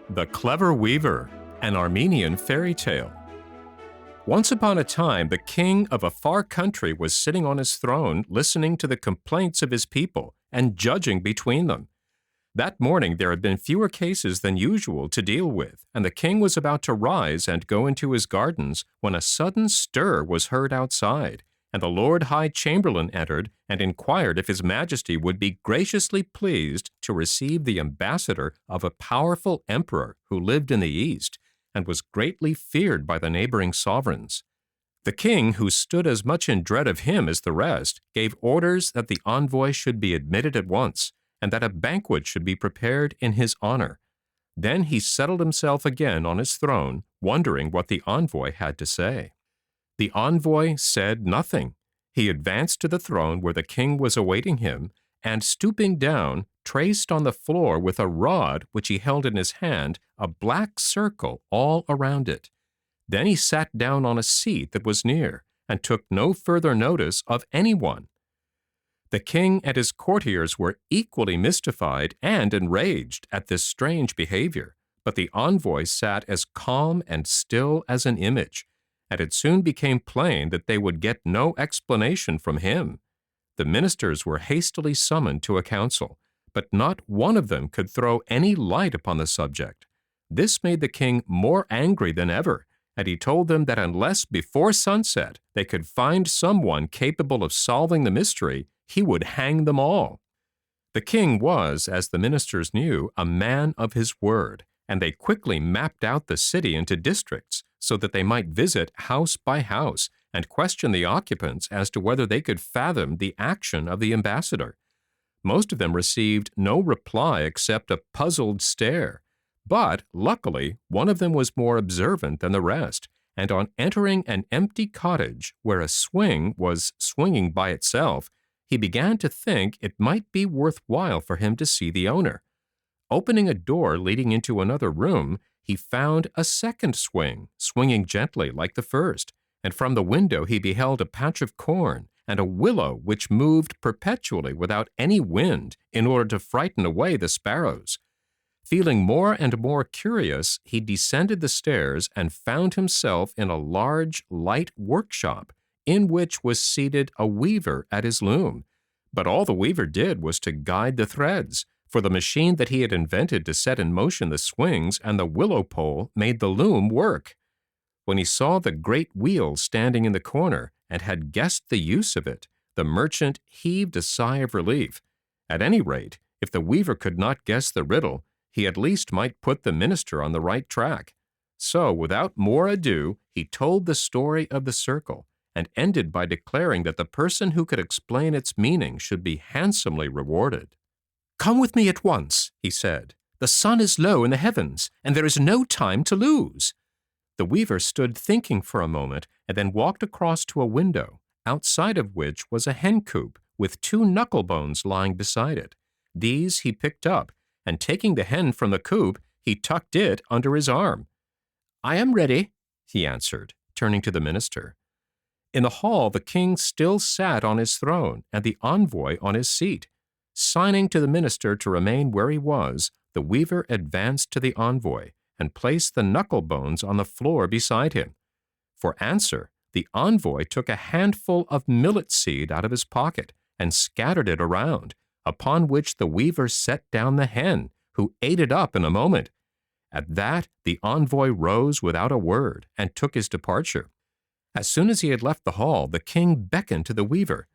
The Clever Weaver, an Armenian fairy tale. Once upon a time, the king of a far country was sitting on his throne listening to the complaints of his people and judging between them. That morning there had been fewer cases than usual to deal with, and the king was about to rise and go into his gardens when a sudden stir was heard outside, and the Lord High Chamberlain entered and inquired if His Majesty would be graciously pleased to receive the ambassador of a powerful emperor who lived in the east and was greatly feared by the neighboring sovereigns. The king, who stood as much in dread of him as the rest, gave orders that the envoy should be admitted at once, and that a banquet should be prepared in his honor. Then he settled himself again on his throne, wondering what the envoy had to say. The envoy said nothing. He advanced to the throne where the king was awaiting him, and stooping down, traced on the floor with a rod which he held in his hand a black circle all around it. Then he sat down on a seat that was near, and took no further notice of anyone. The king and his courtiers were equally mystified and enraged at this strange behavior, but the envoy sat as calm and still as an image, and it soon became plain that they would get no explanation from him. The ministers were hastily summoned to a council, but not one of them could throw any light upon the subject. This made the king more angry than ever, and he told them that unless before sunset they could find someone capable of solving the mystery, he would hang them all. The king was, as the ministers knew, a man of his word, and they quickly mapped out the city into districts so that they might visit house by house and question the occupants as to whether they could fathom the action of the ambassador. Most of them received no reply except a puzzled stare, but luckily one of them was more observant than the rest, and on entering an empty cottage where a swing was swinging by itself, he began to think it might be worthwhile for him to see the owner. Opening a door leading into another room, he found a second swing, swinging gently like the first, and from the window he beheld a patch of corn and a willow which moved perpetually without any wind in order to frighten away the sparrows. Feeling more and more curious, he descended the stairs and found himself in a large, light workshop, in which was seated a weaver at his loom. But all the weaver did was to guide the threads, for the machine that he had invented to set in motion the swings and the willow pole made the loom work. When he saw the great wheel standing in the corner and had guessed the use of it, the merchant heaved a sigh of relief. At any rate, if the weaver could not guess the riddle, he at least might put the minister on the right track. So, without more ado, he told the story of the circle, and ended by declaring that the person who could explain its meaning should be handsomely rewarded. "Come with me at once," he said. "The sun is low in the heavens, and there is no time to lose." The weaver stood thinking for a moment, and then walked across to a window, outside of which was a hen coop with 2 knuckle bones lying beside it. These he picked up, and taking the hen from the coop, he tucked it under his arm. "I am ready," he answered, turning to the minister. In the hall the king still sat on his throne, and the envoy on his seat. Signing to the minister to remain where he was, the weaver advanced to the envoy and placed the knuckle bones on the floor beside him. For answer, the envoy took a handful of millet seed out of his pocket and scattered it around, upon which the weaver set down the hen, who ate it up in a moment. At that, the envoy rose without a word and took his departure. As soon as he had left the hall, the king beckoned to the weaver.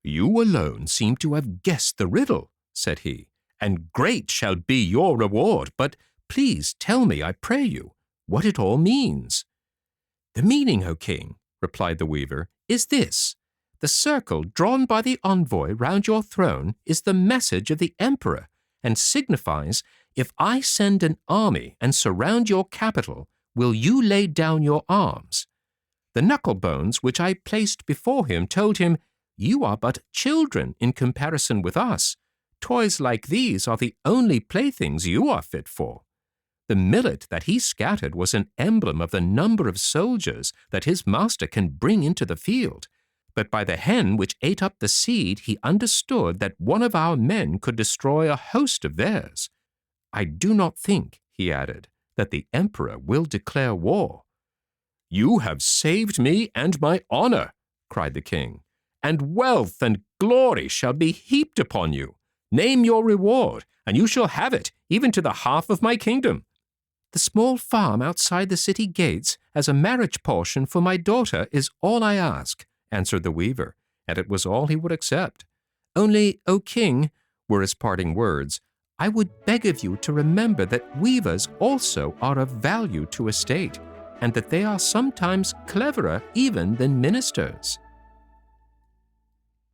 "You alone seem to have guessed the riddle," said he, "and great shall be your reward, but please tell me, I pray you, what it all means." "The meaning, O king," replied the weaver, "is this. The circle drawn by the envoy round your throne is the message of the emperor, and signifies, if I send an army and surround your capital, will you lay down your arms? The knuckle bones which I placed before him told him, you are but children in comparison with us. Toys like these are the only playthings you are fit for. The millet that he scattered was an emblem of the number of soldiers that his master can bring into the field. but by the hen which ate up the seed he understood that one of our men could destroy a host of theirs. I do not think," he added, "that the emperor will declare war." "You have saved me and my honor," cried the king, "and wealth and glory shall be heaped upon you. Name your reward, and you shall have it, even to the half of my kingdom." "The small farm outside the city gates as a marriage portion for my daughter is all I ask," answered the weaver, and it was all he would accept. "Only, O king," were his parting words, "I would beg of you to remember that weavers also are of value to a state, and that they are sometimes cleverer even than ministers."